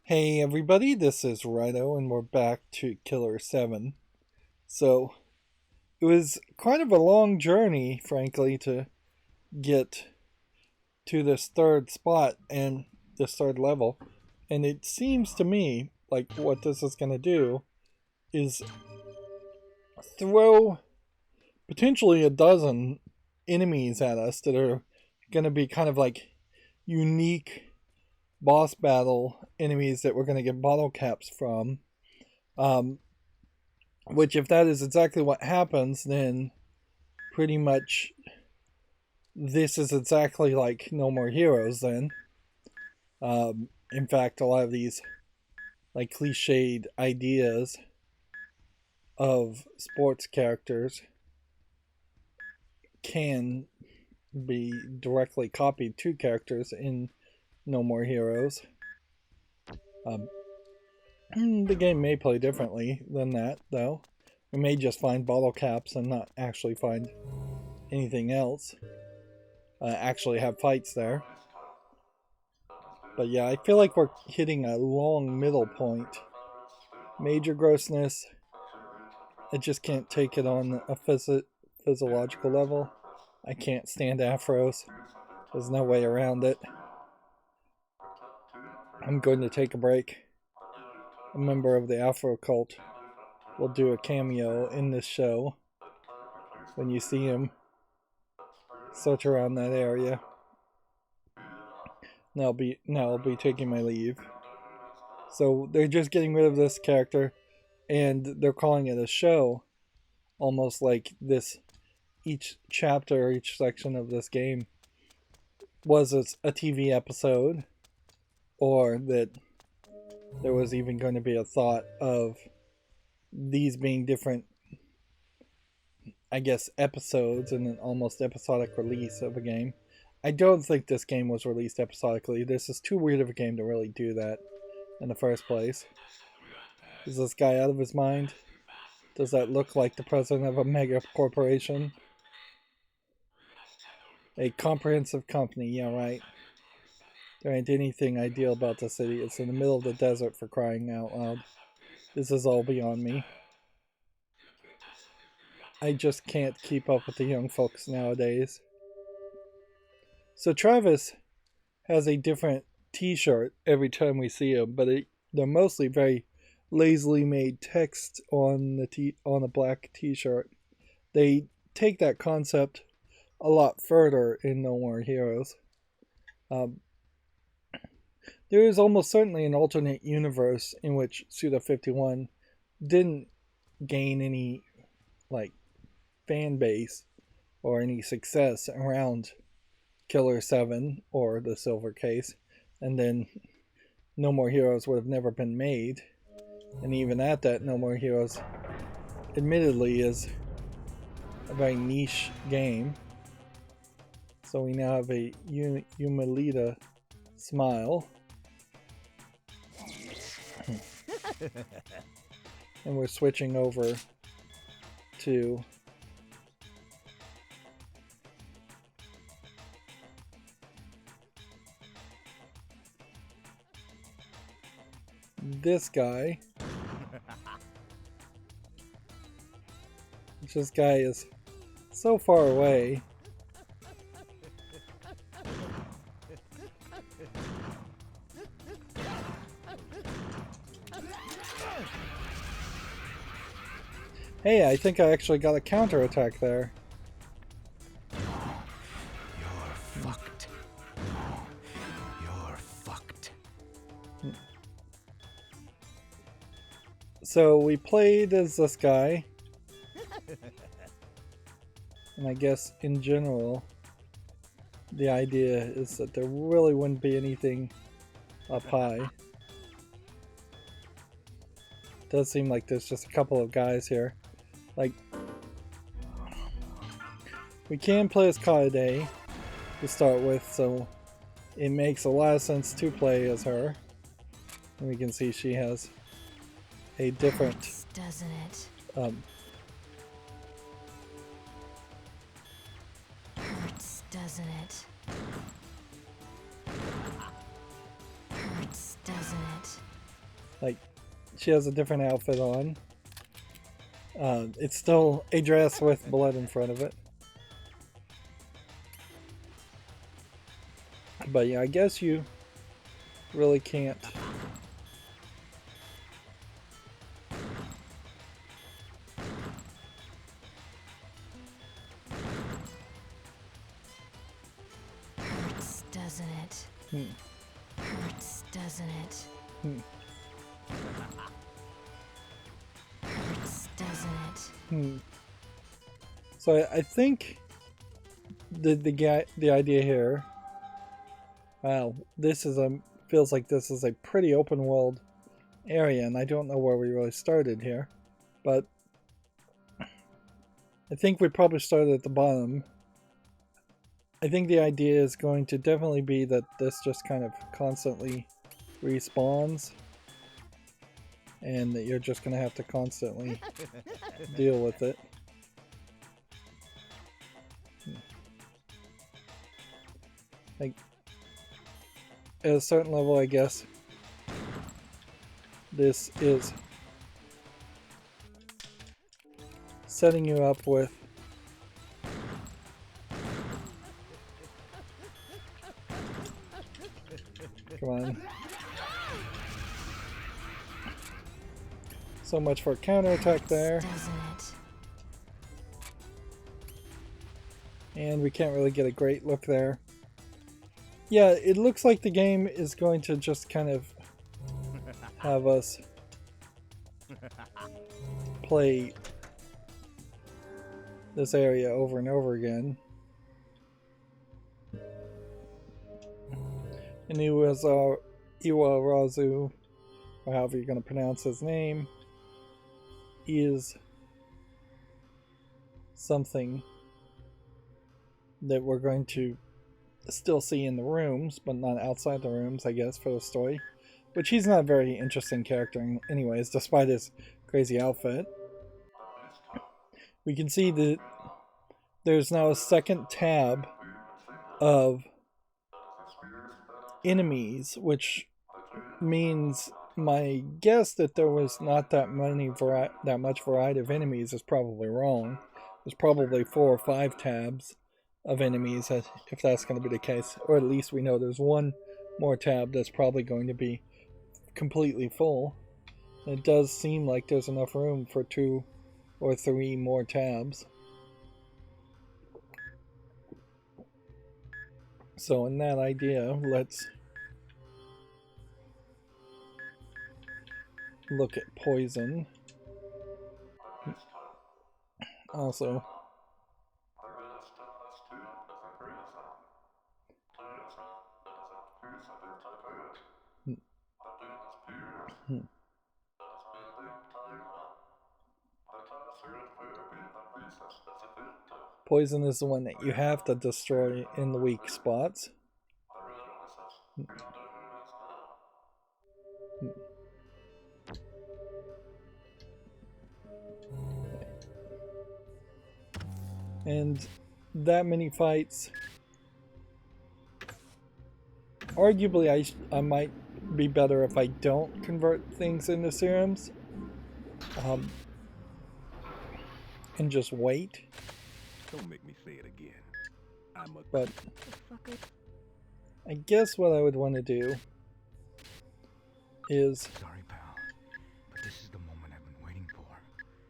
Hey everybody, this is Rydo and we're back to Killer 7. So, it was kind of a long journey, frankly, to get to this third spot and this third level. And it seems to me like what this is going to do is throw potentially a dozen enemies at us that are going to be kind of like unique boss battle enemies that we're going to get bottle caps from. Um, which, if that is exactly what happens, then pretty much this is exactly like No More Heroes. Then, in fact, a lot of these like cliched ideas of sports characters can be directly copied to characters in No More Heroes. Um, the game may play differently than that, though. We may just find bottle caps and not actually find anything else. Actually have fights there. But yeah, I feel like we're hitting a long middle point. Major grossness. I just can't take it on a physiological level. I can't stand afros. There's no way around it. I'm going to take a break. A member of the Afro cult will do a cameo in this show. When you see him, search around that area. Now I'll be taking my leave. So they're just getting rid of this character, and they're calling it a show, almost like this. Each chapter, each section of this game was a TV episode, or that there was even going to be a thought of these being different, I guess, episodes in an almost episodic release of a game. I don't think this game was released episodically. This is too weird of a game to really do that in the first place. Is this guy out of his mind? Does that look like the president of a mega corporation? A comprehensive company, yeah, right. There ain't anything ideal about the city. It's in the middle of the desert, for crying out loud. This is all beyond me. I just can't keep up with the young folks nowadays. So Travis has a different t-shirt every time we see him, but they're mostly very lazily made text on the black t-shirt. They take that concept a lot further in No More Heroes. There is almost certainly an alternate universe in which Suda 51 didn't gain any like fan base or any success around Killer 7 or the Silver Case, and then No More Heroes would have never been made. And even at that, No More Heroes admittedly is a very niche game. So we now have a Yumelita smile. And we're switching over to this guy. This guy is so far away. Hey, I think I actually got a counterattack there. You're fucked. You're fucked. So we played as this guy. And I guess in general, the idea is that there really wouldn't be anything up high. It does seem like there's just a couple of guys here. Like, we can play as Kaede to start with, so it makes a lot of sense to play as her. And we can see she has a different, doesn't it? Hurts, doesn't it? Hurts, doesn't it? Like, she has a different outfit on. It's still a dress with blood in front of it. But yeah, I guess you really can't. Hurts, doesn't it? Hurts, doesn't it? Hurts, doesn't it? So I think the idea here. Wow, this is feels like this is a pretty open world area, and I don't know where we really started here, but I think we probably started at the bottom. I think the idea is going to definitely be that this just kind of constantly respawns, and that you're just going to have to constantly deal with it. Like, at a certain level, I guess, this is setting you up with come on. So much for counterattack there. And we can't really get a great look there. Yeah, it looks like the game is going to just kind of have us play this area over and over again. And Iwarazu, or however you're going to pronounce his name, is something that we're going to still see in the rooms, but not outside the rooms, I guess, for the story. Which he's not a very interesting character anyways, despite his crazy outfit. We can see that there's now a second tab of enemies, which means my guess that there was not that much variety of enemies is probably wrong. There's probably 4 or 5 tabs of enemies, if that's going to be the case, or at least we know there's one more tab that's probably going to be completely full. And it does seem like there's enough room for 2 or 3 more tabs. So in that idea, let's look at poison. Also, poison is the one that you have to destroy in the weak spots. And that many fights. Arguably, I might be better if I don't convert things into serums. And just wait. Don't make me say it again. But I guess what I would want to do is Sorry, pal, but this is the moment I've been waiting for.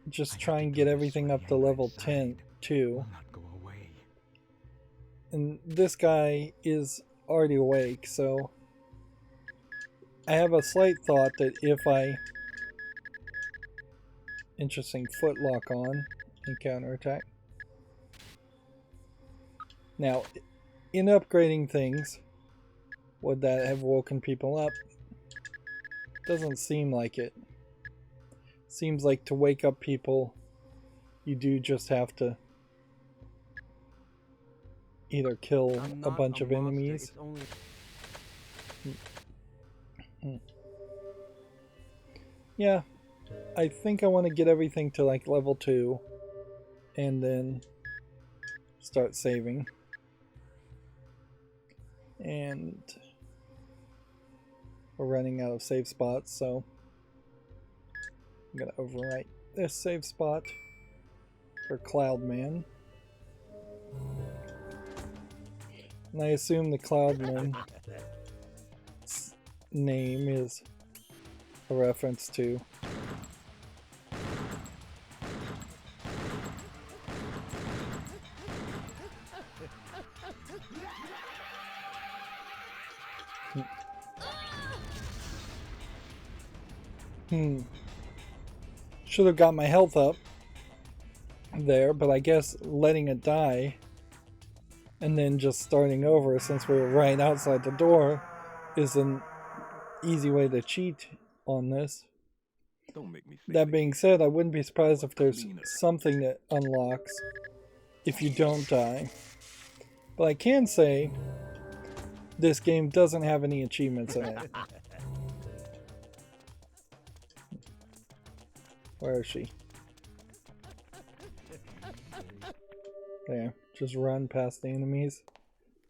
just try and get everything up to level 10 too. Will not go away. And this guy is already awake, so I have a slight thought that if I interesting footlock on and counterattack. Now, in upgrading things, would that have woken people up? Doesn't seem like it. Seems like to wake up people, you do just have to either kill a bunch of enemies. Yeah, I think I want to get everything to like level 2 and then start saving. And we're running out of save spots, so I'm gonna overwrite this save spot for Cloudman. And I assume the Cloudman's name is a reference to should have got my health up there, but I guess letting it die and then just starting over since we're right outside the door is an easy way to cheat on this. Don't make me That being said, I wouldn't be surprised if there's something that unlocks if you don't die. But I can say this game doesn't have any achievements in it. Where is she? There, just run past the enemies,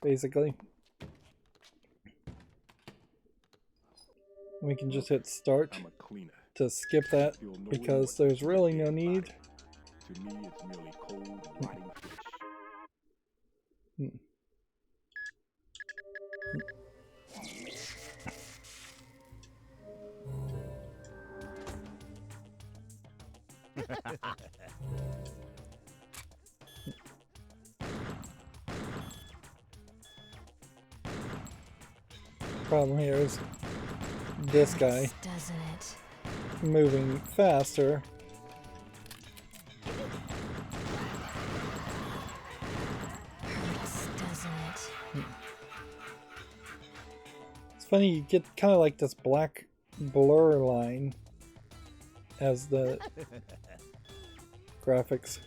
basically. We can just hit start to skip that because there's really no need. To me, it's merely cold, rotting fish. Problem here is this guy Doesn't it? moving faster. Hurts, doesn't it? It's funny, you get kind of like this black blur line as the graphics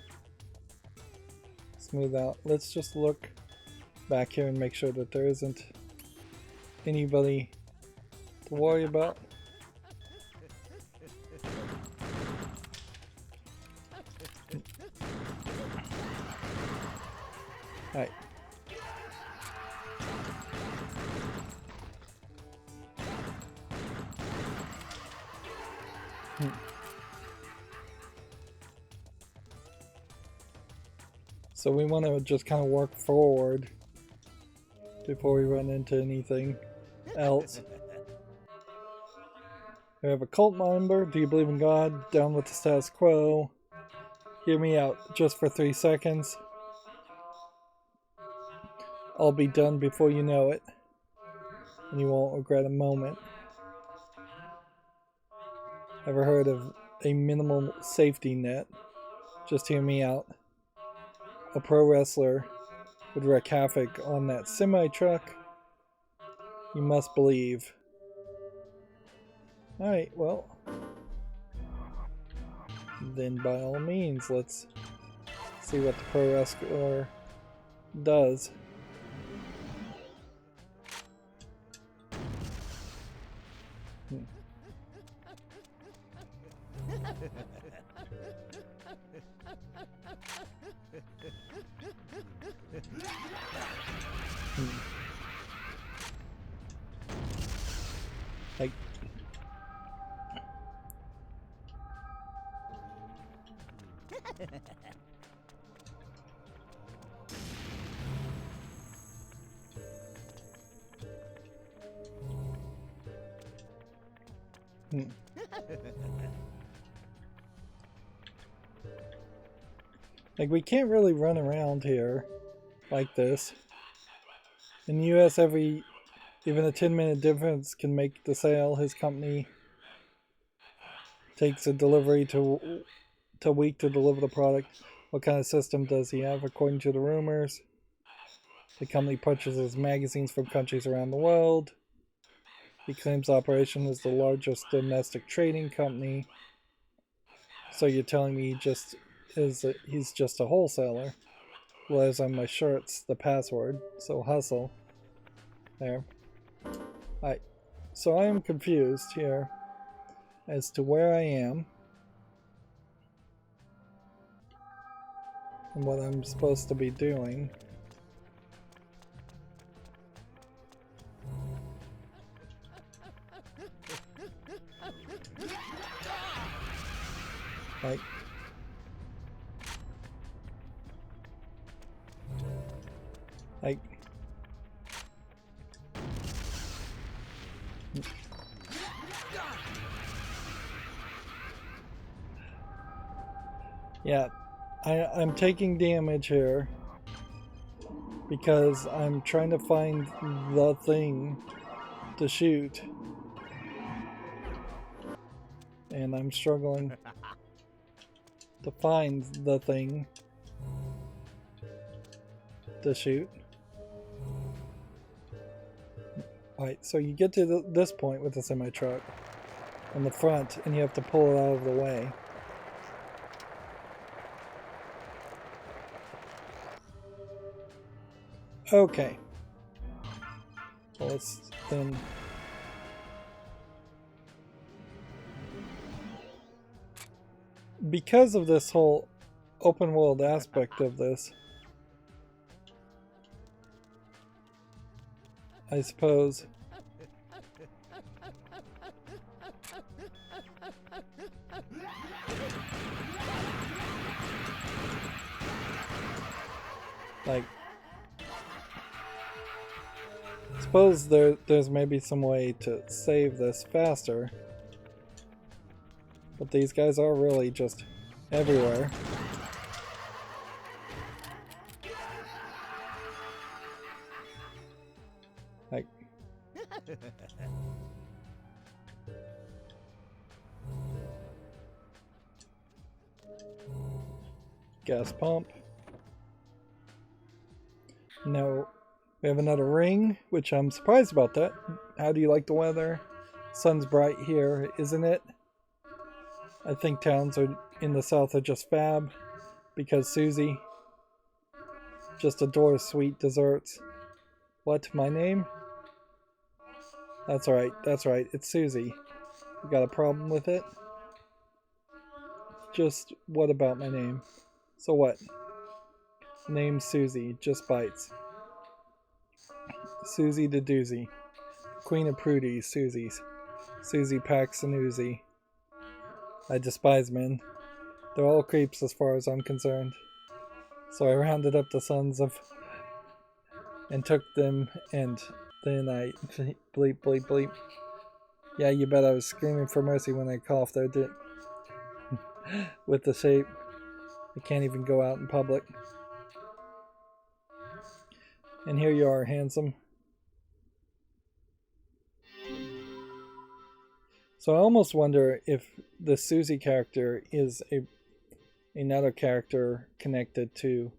smooth out. Let's just look back here and make sure that there isn't anybody to worry about. Alright. So we want to just kind of work forward before we run into anything else. We have a cult member. Do you believe in God? Down with the status quo. Hear me out just for 3 seconds. I'll be done before you know it. And you won't regret a moment. Ever heard of a minimal safety net? Just hear me out. A pro wrestler would wreak havoc on that semi-truck. You must believe. Alright, well. Then by all means, let's see what the pro wrestler does. Like, like we can't really run around here like this. In the US, even a 10-minute difference can make the sale. His company takes a delivery to a week to deliver the product. What kind of system does he have? According to the rumors, the company purchases magazines from countries around the world. He claims operation is the largest domestic trading company. So you're telling me he's just a wholesaler? Well, as on my shirts, the password. So hustle. There. Alright. So I am confused here as to where I am and what I'm supposed to be doing. Like, like, yeah, I'm taking damage here because I'm trying to find the thing to shoot, and I'm struggling to find the thing to shoot. Alright, so you get to this point with the semi-truck on the front, and you have to pull it out of the way. Okay. Well, let's then... Because of this whole open world aspect of this, I suppose like there's maybe some way to save this faster, but these guys are really just everywhere. Like, gas pump. No, we have another ring, which I'm surprised about that. How do you like the weather? Sun's bright here, isn't it? I think towns are in the south are just fab, because Susie just adores sweet desserts. What, my name? That's right, it's Susie. You got a problem with it? Just what about my name? So what? Name's Susie, just bites. Susie the doozy. Queen of prudies, Susie's. Susie packs an Uzi. I despise men. They're all creeps as far as I'm concerned. So I rounded up the sons of... and took them, and then I... bleep, bleep, bleep. Yeah, you bet I was screaming for mercy when I coughed there, did... with the shape. I can't even go out in public. And here you are, handsome. So I almost wonder if the Susie character is another character connected to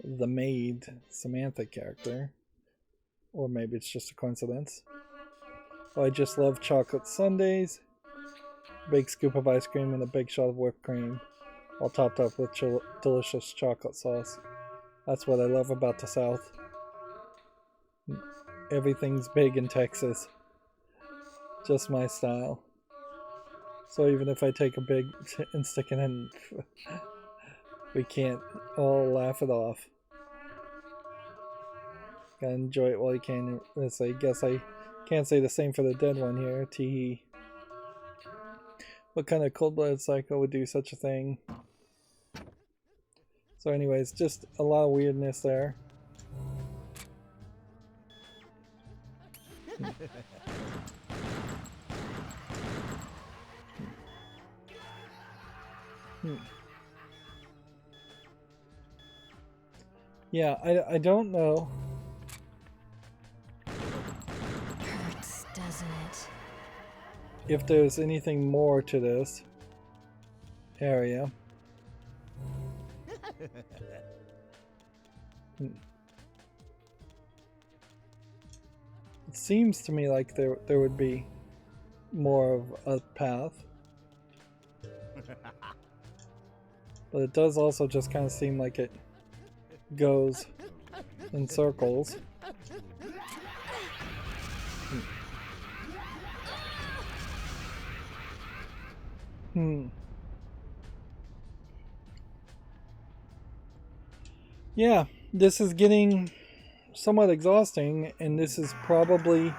the maid Samantha character. Or maybe it's just a coincidence. Oh, I just love chocolate sundaes. Big scoop of ice cream and a big shot of whipped cream. All topped up with delicious chocolate sauce. That's what I love about the South. Everything's big in Texas. Just my style. So even if I take a big and stick it in, we can't all laugh it off. Gotta enjoy it while you can. I guess I can't say the same for the dead one here. Teehee. What kind of cold-blooded psycho would do such a thing? So anyways, just a lot of weirdness there. Yeah, I don't know. Hurts, doesn't it? If there's anything more to this area. It seems to me like there would be more of a path. But it does also just kind of seem like it goes in circles. Yeah, this is getting somewhat exhausting, and this is probably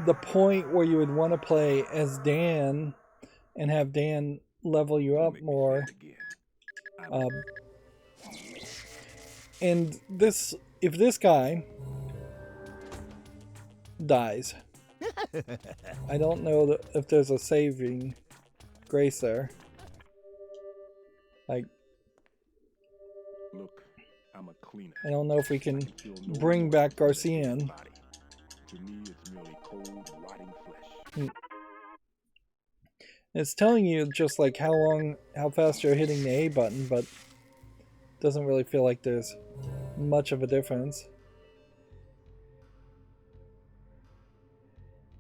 the point where you would want to play as Dan and have Dan level you Don't up make me more. sad again. And this, if this guy dies, I don't know if there's a saving grace there. Like, Look, I'm a cleaner. I don't know if we can Feel no bring remorse back for the dead Garcian. body. To me, it's merely cold, rotting flesh. It's telling you just like how fast you're hitting the A button, but doesn't really feel like there's much of a difference.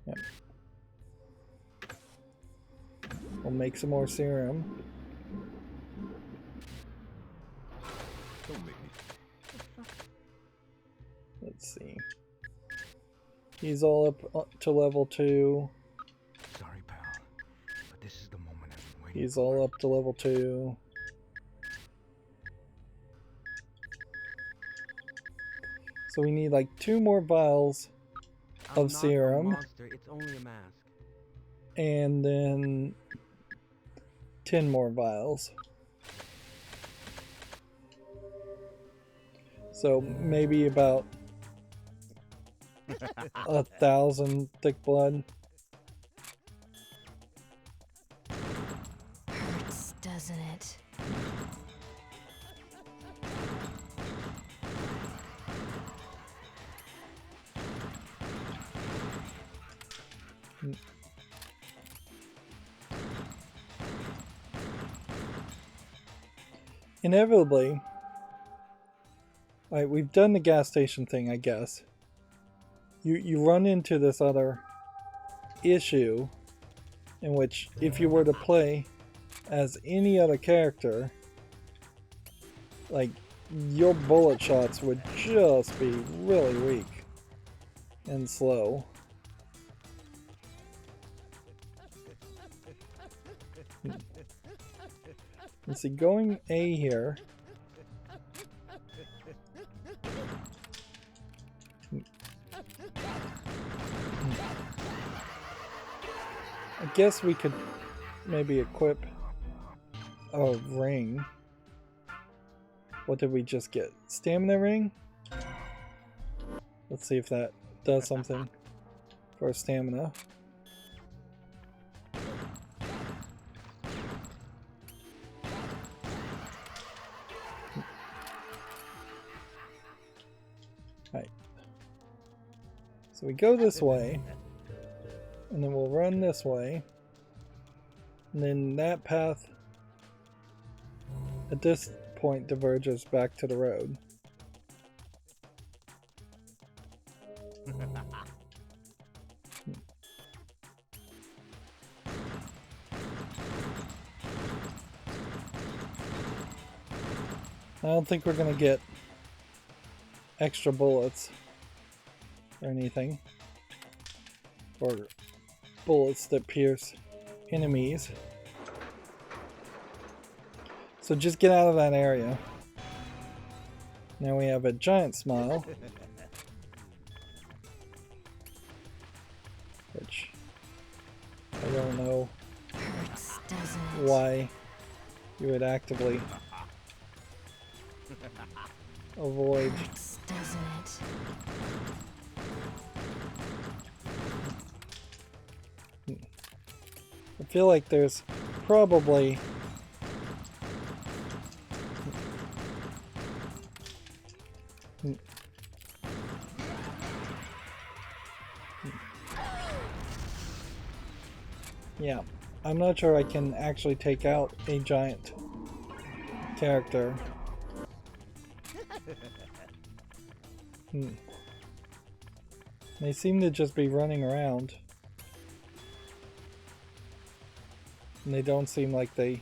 Yep. We'll make some more serum. Don't make me. Let's see. He's all up to level 2. Sorry, pal, but this is the moment I've been waiting He's for. all up to level 2. So we need like 2 more vials of serum. Monster, it's only a mask. And then 10 more vials. So maybe about 1,000 thick blood. Hurts, doesn't it? Inevitably, alright, we've done the gas station thing, I guess. You run into this other issue in which if you were to play as any other character, like, your bullet shots would just be really weak and slow. Let's see, going A here. I guess we could maybe equip a ring. What did we just get? Stamina ring? Let's see if that does something for our stamina. Right. So we go this way, and then we'll run this way, and then that path at this point diverges back to the road. I don't think we're gonna get extra bullets or anything, or bullets that pierce enemies. So just get out of that area. Now we have a giant smile, which I don't know Hurts, doesn't it? why you would actively avoid. Hurts, doesn't it? I feel like there's probably yeah, I'm not sure I can actually take out a giant character. They seem to just be running around. And they don't seem like they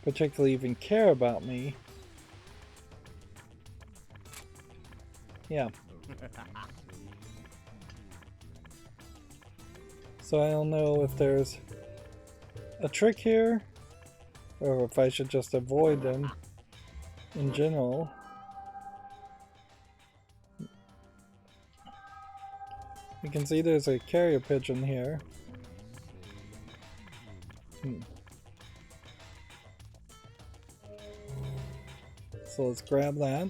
particularly even care about me. Yeah. So I don't know if there's a trick here, or if I should just avoid them in general. You can see there's a carrier pigeon here. So let's grab that.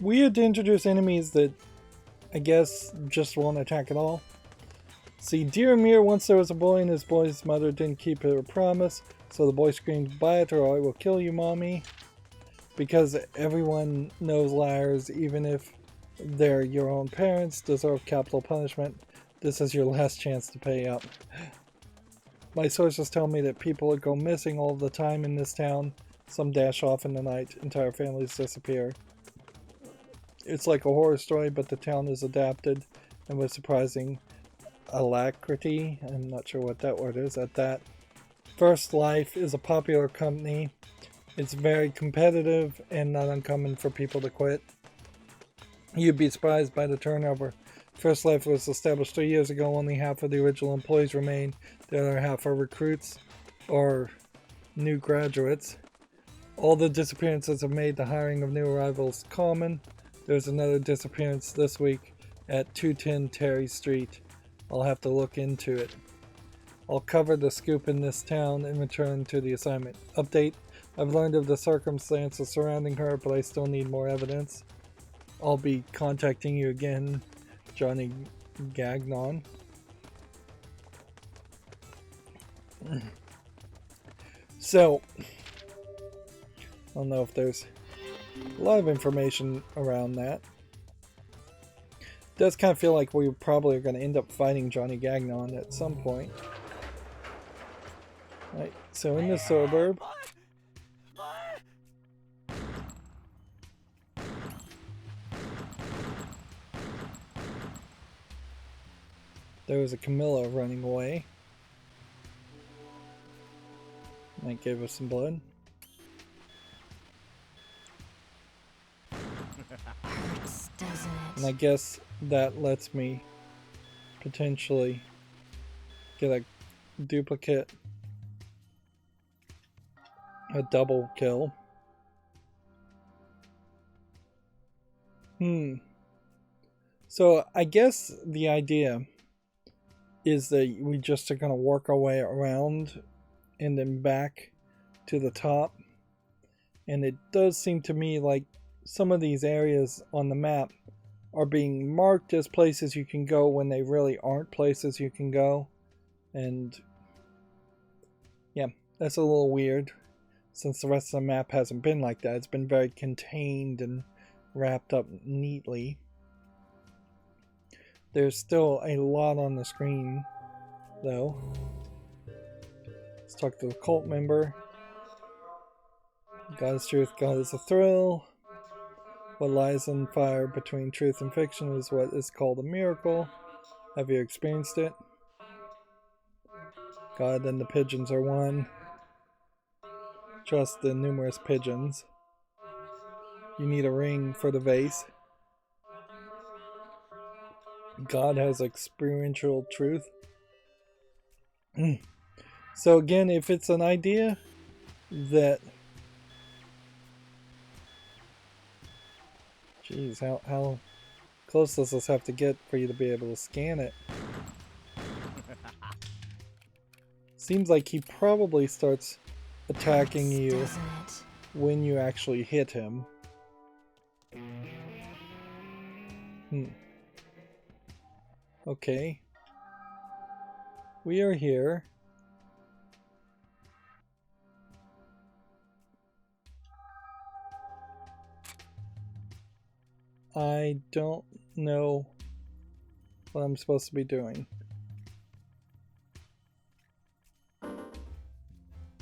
Weird to introduce enemies that I guess just won't attack at all. See, dear Mir, once there was a boy and his boy's mother didn't keep her promise, so the boy screamed, "Buy it or I will kill you, mommy." Because everyone knows liars, even if they're your own parents, deserve capital punishment. This is your last chance to pay up. My sources tell me that people go missing all the time in this town. Some dash off in the night, entire families disappear. It's like a horror story, but the town is adapted and with surprising alacrity. I'm not sure what that word is at that. First Life is a popular company. It's very competitive and not uncommon for people to quit. You'd be surprised by the turnover. First Life was established 3 years ago. Only half of the original employees remain. The other half are recruits or new graduates. All the disappearances have made the hiring of new arrivals common. There's another disappearance this week at 210 Terry Street. I'll have to look into it. I'll cover the scoop in this town and return to the assignment. Update: I've learned of the circumstances surrounding her, but I still need more evidence. I'll be contacting you again, Johnny Gagnon. So, I don't know if there's a lot of information around that. It does kind of feel like we probably are going to end up fighting Johnny Gagnon at some point. Right, so in the suburb. There was a Camilla running away. That gave us some blood. Hurts, doesn't it? And I guess that lets me potentially get a duplicate, a double kill. So I guess the idea is that we just are going to work our way around and then back to the top. And it does seem to me like some of these areas on the map are being marked as places you can go when they really aren't places you can go. And yeah, that's a little weird since the rest of the map hasn't been like that. It's been very contained and wrapped up neatly. There's still a lot on the screen though. Let's talk to the cult member. God is truth, God is a thrill. What lies in fire between truth and fiction is what is called a miracle. Have you experienced it? God and the pigeons are one. Trust the numerous pigeons. You need a ring for the vase. God has experiential truth. So again, if it's an idea that... Jeez, how close does this have to get for you to be able to scan it? Seems like he probably starts attacking you when you actually hit him. Okay. We are here. I don't know what I'm supposed to be doing.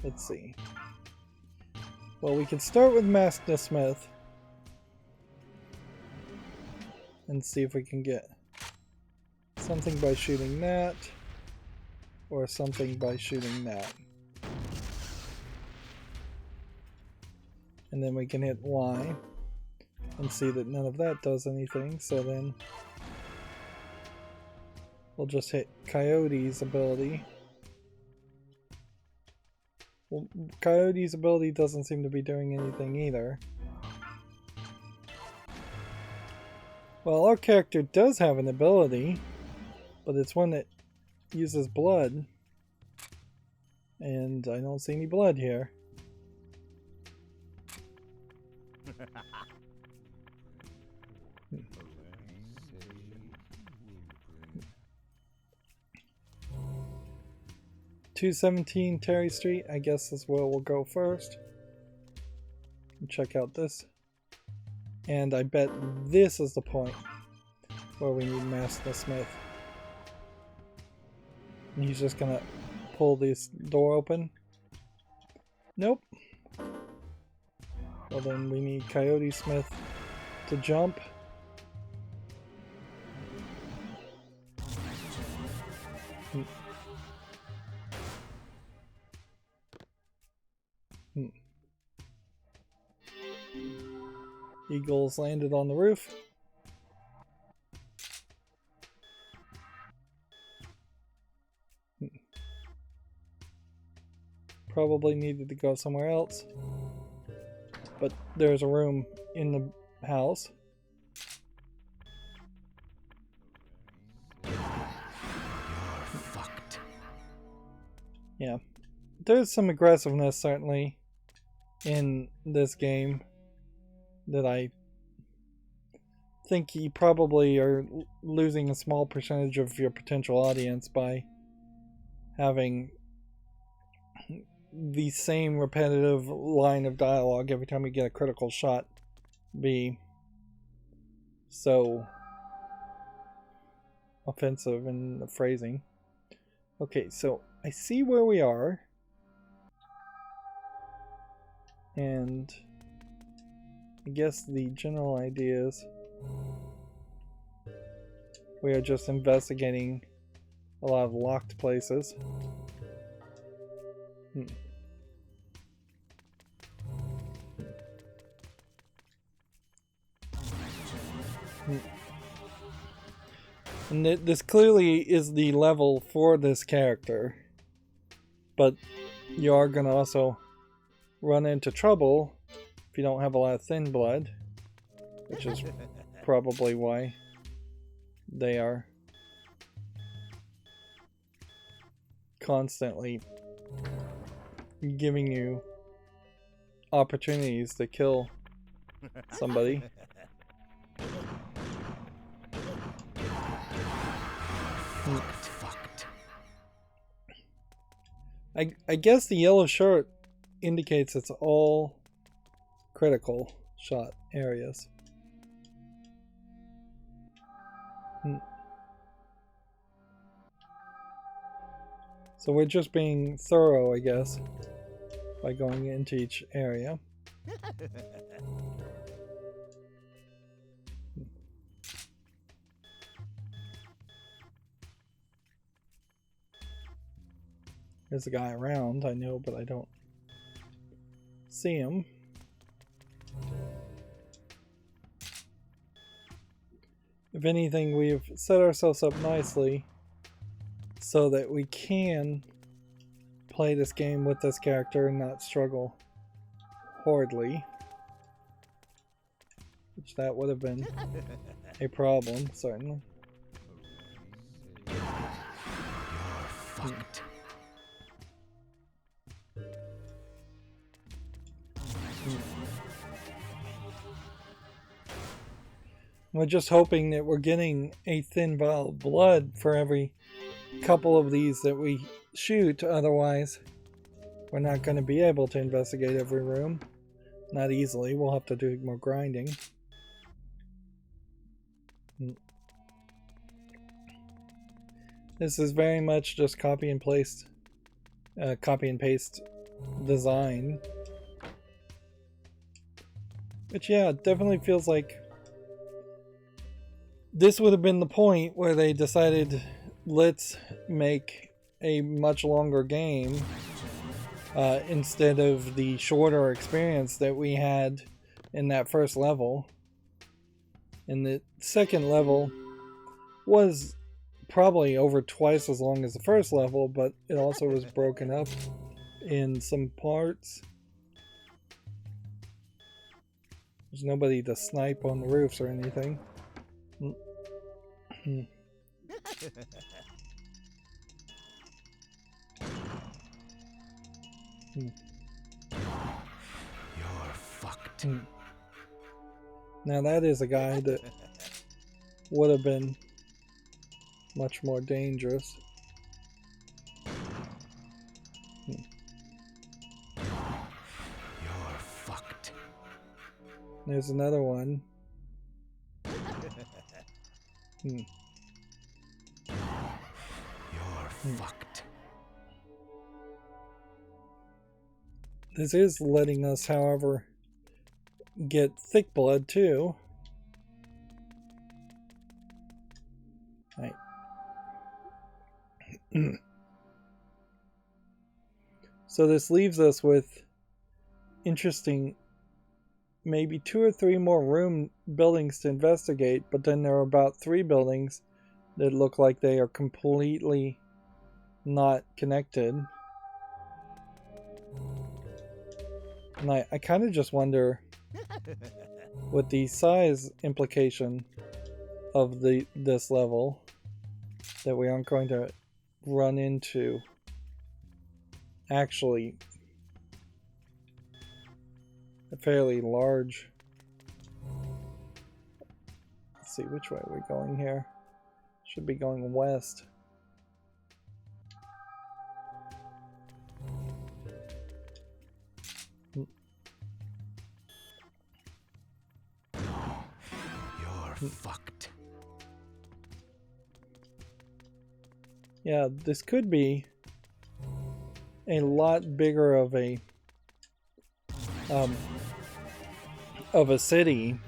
Let's see. Well, we could start with Master Smith and see if we can get something by shooting that, or something by shooting that. And then we can hit Y and see that none of that does anything, so then we'll just hit Coyote's ability. Well, Coyote's ability doesn't seem to be doing anything either. Well, our character does have an ability, but it's one that uses blood, and I don't see any blood here. "217 Terry Street." I guess is where we'll go first. Check out this. And I bet this is the point where we need Master Smith. And he's just gonna pull this door open. Nope. Well, then we need Coyote Smith to jump. Eagles landed on the roof. Probably needed to go somewhere else. But there's a room in the house. Fucked. Yeah. There's some aggressiveness certainly in this game that I think you probably are losing a small percentage of your potential audience by having the same repetitive line of dialogue every time you get a critical shot be so offensive in the phrasing. Okay, so I see where we are, and I guess the general idea is we are just investigating a lot of locked places. And this clearly is the level for this character, but you are going to also run into trouble if you don't have a lot of thin blood, which is probably why they are constantly giving you opportunities to kill somebody. Fucked. I guess the yellow shirt indicates it's all critical shot areas. So we're just being thorough, I guess, by going into each area. There's a guy around, I know, but I don't see him. If anything, we've set ourselves up nicely so that we can play this game with this character and not struggle horridly. Which that would have been a problem, certainly. Fucked. We're just hoping that we're getting a thin vial of blood for every couple of these that we shoot, otherwise we're not going to be able to investigate every room. Not easily, we'll have to do more grinding. This is very much just copy and paste design. But yeah, it definitely feels like this would have been the point where they decided, let's make a much longer game instead of the shorter experience that we had in that first level. And the second level was probably over twice as long as the first level, but it also was broken up in some parts. There's nobody to snipe on the roofs or anything. You're fucked. Now that is a guy that would have been much more dangerous. You're fucked. There's another one. You're fucked. This is letting us, however, get thick blood too. Right. So this leaves us with interesting, maybe 2 or 3 more buildings to investigate, but then there are about 3 buildings that look like they are completely not connected. And I kind of just wonder, with the size implication of this level, that we aren't going to run into actually a fairly large... Let's see, which way are we going here? Should be going west. You're fucked. Yeah, this could be a lot bigger of a city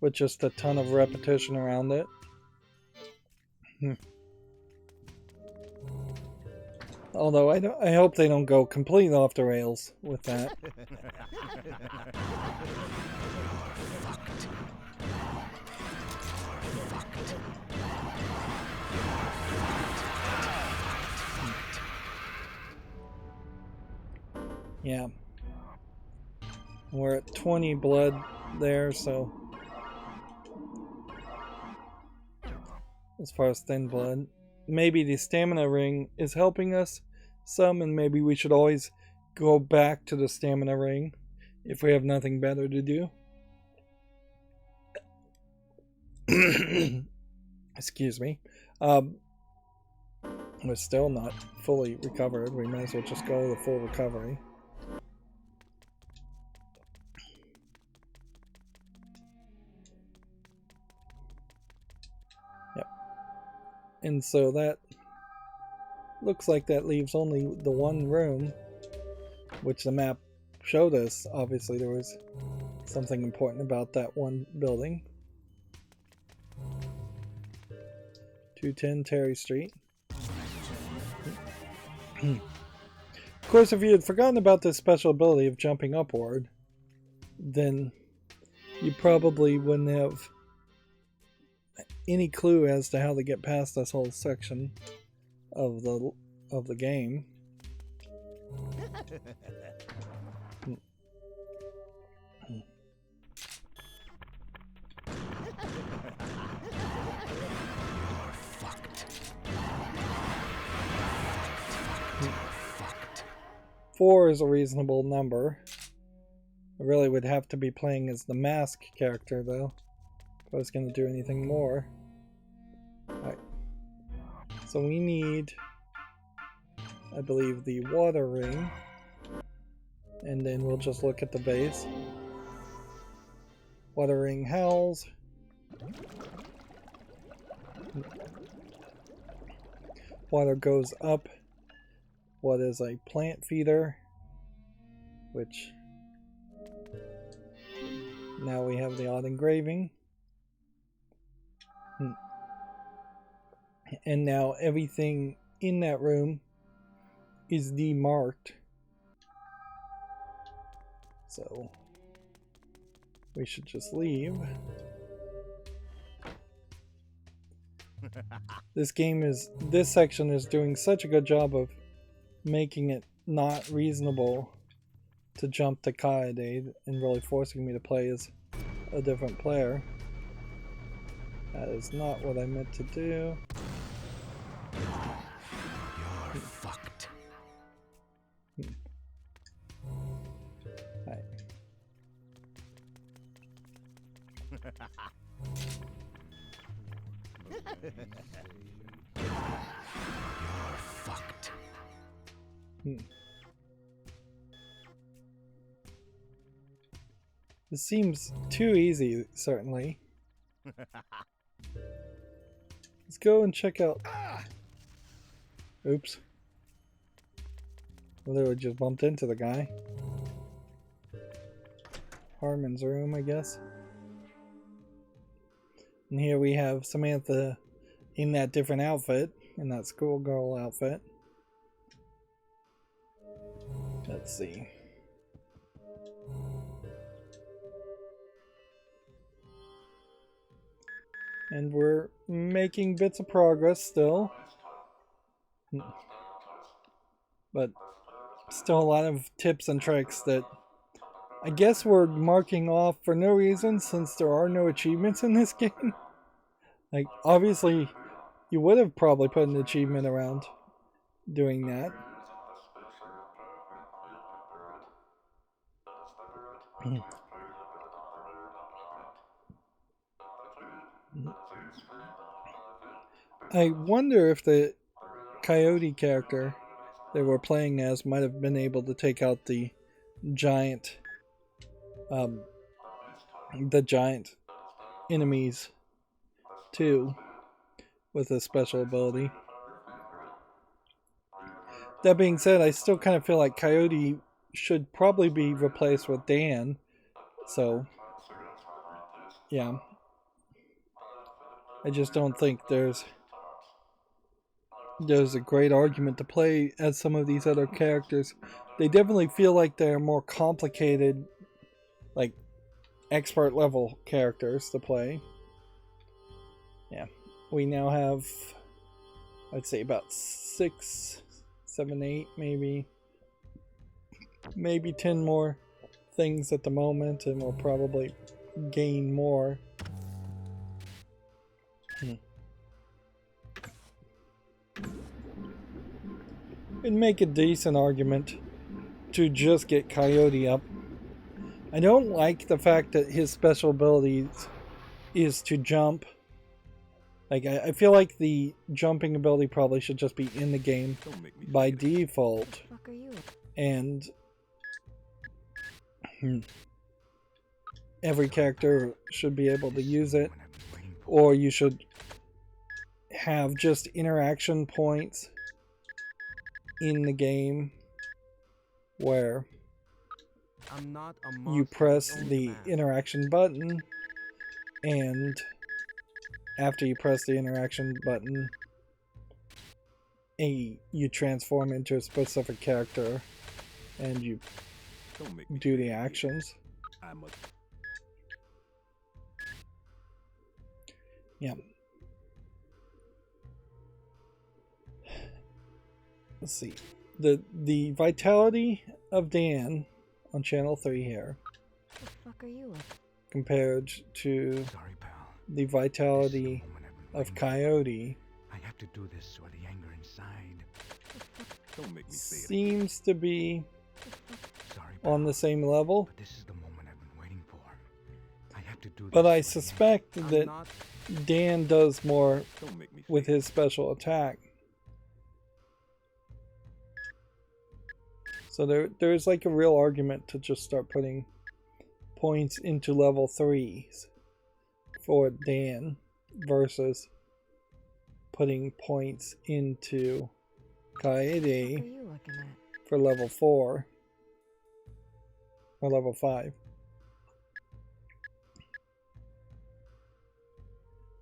with just a ton of repetition around it. Although I hope they don't go completely off the rails with that. Yeah. We're at 20 blood there, so as far as thin blood. Maybe the stamina ring is helping us some, and maybe we should always go back to the stamina ring if we have nothing better to do. Excuse me. We're still not fully recovered. We might as well just go the full recovery. Yep. And so that looks like that leaves only the one room, which the map showed us. Obviously there was something important about that one building. 210 Terry Street. Of course, if you had forgotten about this special ability of jumping upward, then you probably wouldn't have any clue as to how to get past this whole section of the game. You're fucked. 4 is a reasonable number. I really would have to be playing as the mask character though, if I was going to do anything more. Alright. So we need, I believe, the water ring. And then we'll just look at the base. Water ring howls. Water goes up. What is a plant feeder? Which now we have the odd engraving. And now everything in that room is demarked. So we should just leave. This section is doing such a good job of making it not reasonable to jump to Kaede and really forcing me to play as a different player. That is not what I meant to do. You're fucked. You're fucked. This seems too easy, certainly. Let's go and check out. Oops. Well, they just bumped into the guy. Harman's room, I guess. And here we have Samantha in that different outfit, in that schoolgirl outfit. Let's see. And we're making bits of progress still. But still a lot of tips and tricks that I guess we're marking off for no reason, since there are no achievements in this game. Like, obviously, you would have probably put an achievement around doing that. I wonder if the Coyote character they were playing as might have been able to take out the giant enemies too with a special ability. That being said, I still kind of feel like Coyote should probably be replaced with Dan. So yeah, I just don't think there's a great argument to play as some of these other characters. They definitely feel like they're more complicated, like expert level characters to play. Yeah, we now have, I'd say, about 6, 7, 8, maybe 10 more things at the moment, and we'll probably gain more. It'd make a decent argument to just get Coyote up. I don't like the fact that his special ability is to jump. Like, I feel like the jumping ability probably should just be in the game by default. And every character should be able to use it. Or you should have just interaction points in the game where you press the interaction button, and after you press the interaction button, you transform into a specific character and you do the actions. Yeah. Let's see. The vitality of Dan on channel 3 here compared to the vitality of Coyote I have to do this or the anger inside. Don't make me say it. seems to be on the same level. But this is the moment I've been waiting for. I have to do this. But I or the suspect that Dan does more Don't make me say with his special attack. So there's like a real argument to just start putting points into level 3s for Dan versus putting points into Coyote for level 4 or level 5.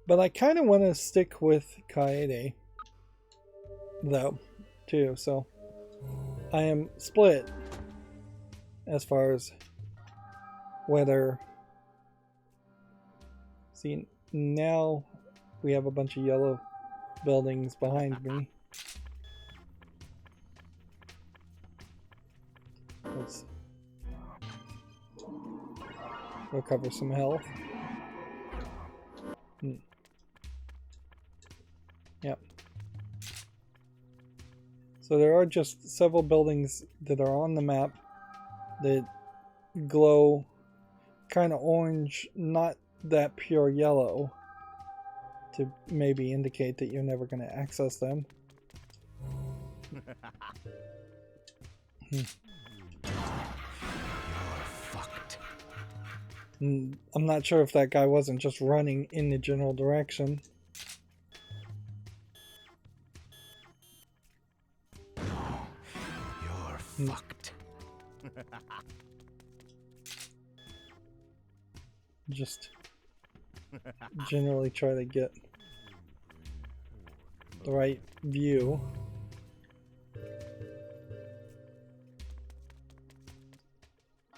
But I kind of want to stick with Coyote though too, so I am split as far as whether. See, now we have a bunch of yellow buildings behind me. Let's recover some health. Yep. So there are just several buildings that are on the map that glow kind of orange, not that pure yellow, to maybe indicate that you're never going to access them. You're fucked. I'm not sure if that guy wasn't just running in the general direction. You're fucked. Just generally try to get the right view.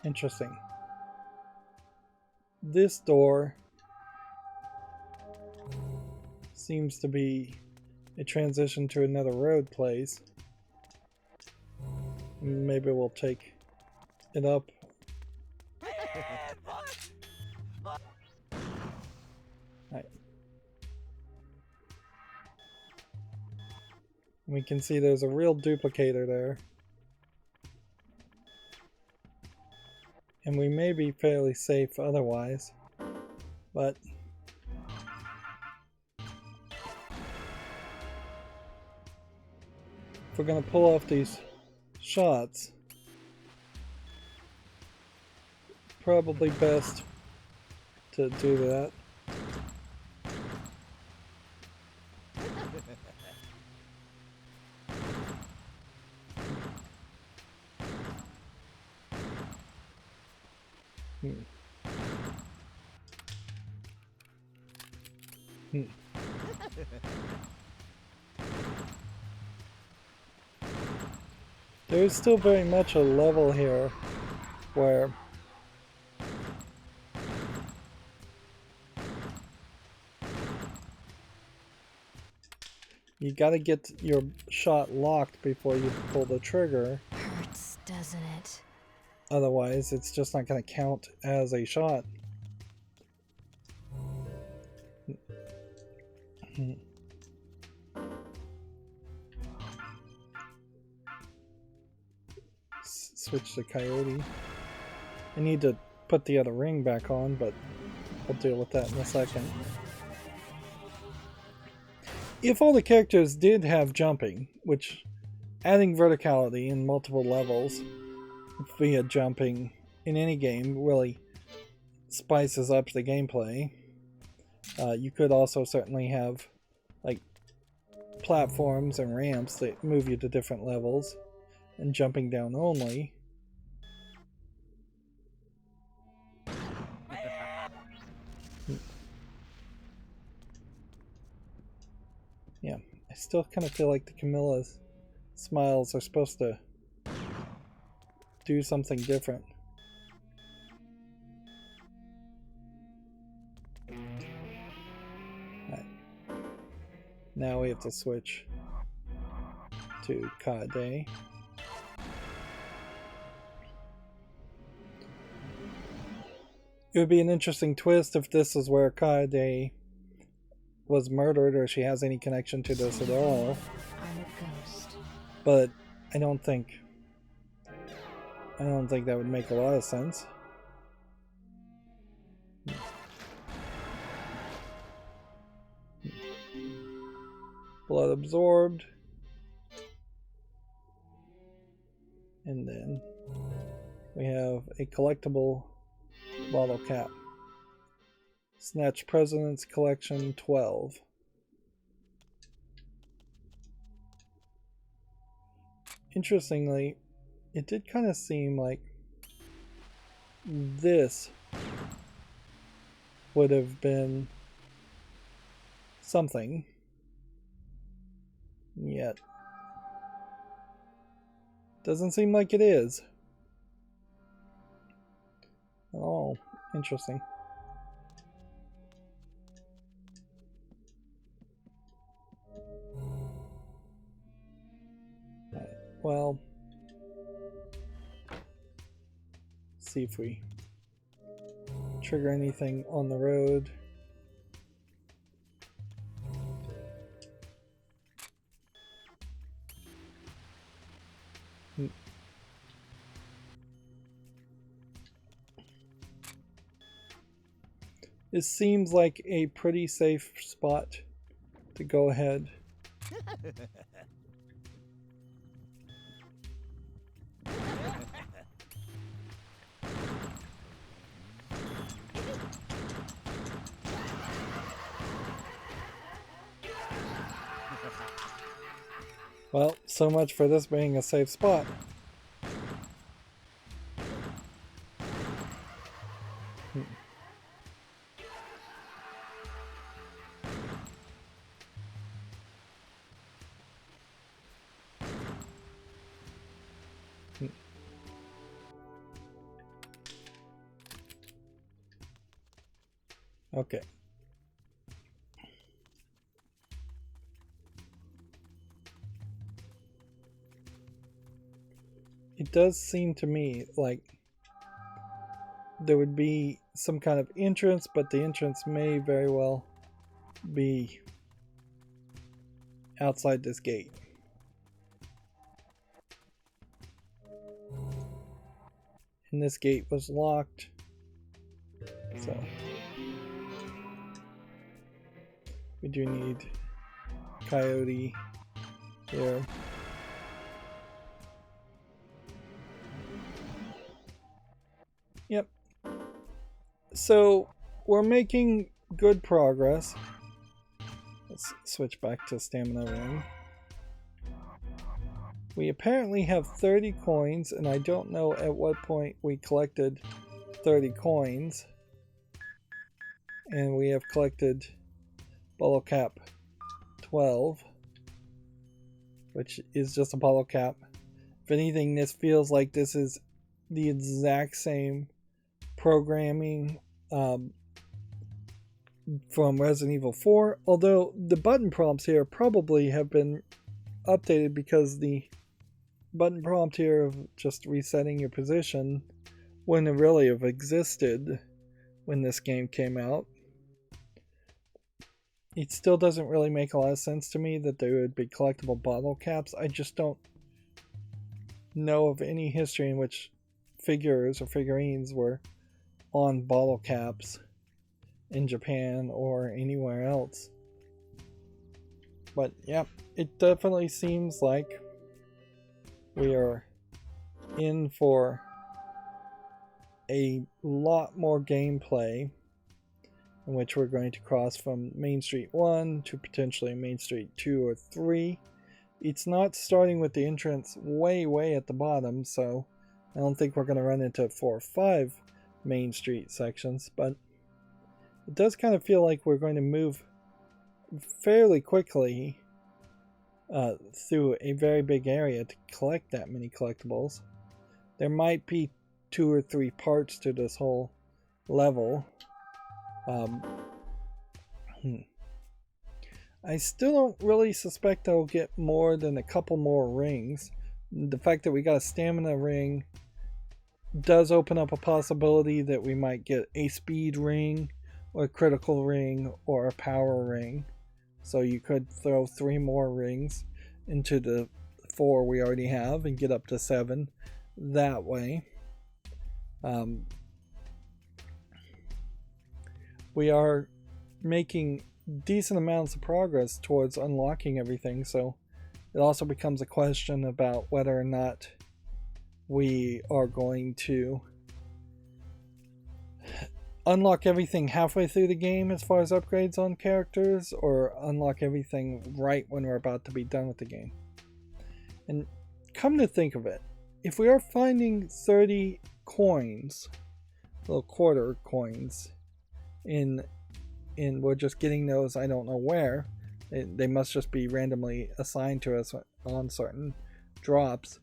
Interesting. This door seems to be a transition to another road place. Maybe we'll take it up. Right. We can see there's a real duplicator there. And we may be fairly safe otherwise, but if we're gonna pull off these shots, probably best to do that. There is still very much a level here where you gotta get your shot locked before you pull the trigger. Hurts, doesn't it? Otherwise, it's just not gonna count as a shot. Switch to Coyote. I need to put the other ring back on, but we'll deal with that in a second. If all the characters did have jumping, which adding verticality in multiple levels via jumping in any game really spices up the gameplay. You could also certainly have like platforms and ramps that move you to different levels, and jumping down only. Yeah, I still kind of feel like the Camilla's smiles are supposed to do something different. Right. Now we have to switch to Kade. It would be an interesting twist if this is where Kade was murdered, or she has any connection to this at all. I'm a ghost. But I don't think that would make a lot of sense. Blood absorbed. And then we have a collectible bottle cap. Snatch President's Collection 12. Interestingly, it did kind of seem like this would have been something, yet doesn't seem like it is. Oh, interesting. Well, see if we trigger anything on the road. This seems like a pretty safe spot to go ahead. Well, so much for this being a safe spot. Okay. It does seem to me like there would be some kind of entrance, but the entrance may very well be outside this gate. And this gate was locked. So we do need Coyote here. Yep. So we're making good progress. Let's switch back to stamina ring. We apparently have 30 coins, and I don't know at what point we collected 30 coins. And we have collected bottle cap 12, which is just a bottle cap. If anything, this feels like this is the exact same programming from Resident Evil 4, although the button prompts here probably have been updated because the button prompt here of just resetting your position wouldn't really have existed when this game came out. It still doesn't really make a lot of sense to me that there would be collectible bottle caps. I just don't know of any history in which figures or figurines were on bottle caps in Japan or anywhere else. But yeah, it definitely seems like we are in for a lot more gameplay in which we're going to cross from Main Street 1 to potentially Main Street 2 or 3. It's not starting with the entrance way at the bottom, so I don't think we're going to run into 4 or 5 Main Street sections, but it does kind of feel like we're going to move fairly quickly through a very big area to collect that many collectibles. There might be 2 or 3 parts to this whole level. I still don't really suspect I'll get more than a couple more rings. The fact that we got a stamina ring does open up a possibility that we might get a speed ring or a critical ring or a power ring. So you could throw 3 more rings into the 4 we already have and get up to 7 that way. We are making decent amounts of progress towards unlocking everything, so it also becomes a question about whether or not we are going to unlock everything halfway through the game as far as upgrades on characters, or unlock everything right when we're about to be done with the game. And come to think of it, if we are finding 30 coins, little quarter coins, in we're just getting those, I don't know where, they must just be randomly assigned to us on certain drops.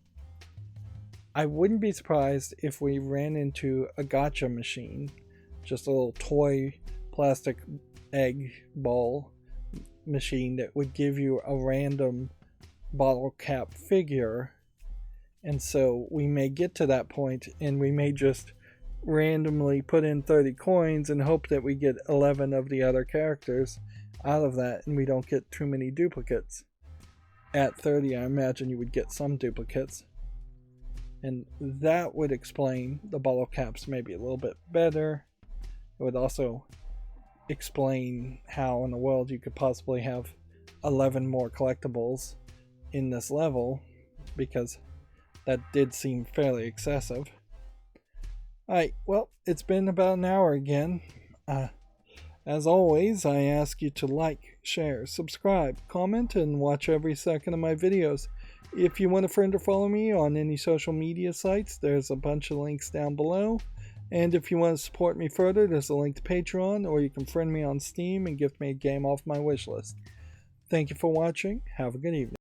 I wouldn't be surprised if we ran into a gacha machine, just a little toy plastic egg ball machine that would give you a random bottle cap figure. And so we may get to that point and we may just randomly put in 30 coins and hope that we get 11 of the other characters out of that and we don't get too many duplicates. At 30, I imagine you would get some duplicates. And that would explain the bottle caps maybe a little bit better. It would also explain how in the world you could possibly have 11 more collectibles in this level, because that did seem fairly excessive. Alright, well, it's been about an hour again. As always, I ask you to like, share, subscribe, comment, and watch every second of my videos. If you want a friend or follow me on any social media sites, there's a bunch of links down below. And if you want to support me further, there's a link to Patreon, or you can friend me on Steam and gift me a game off my wishlist. Thank you for watching. Have a good evening.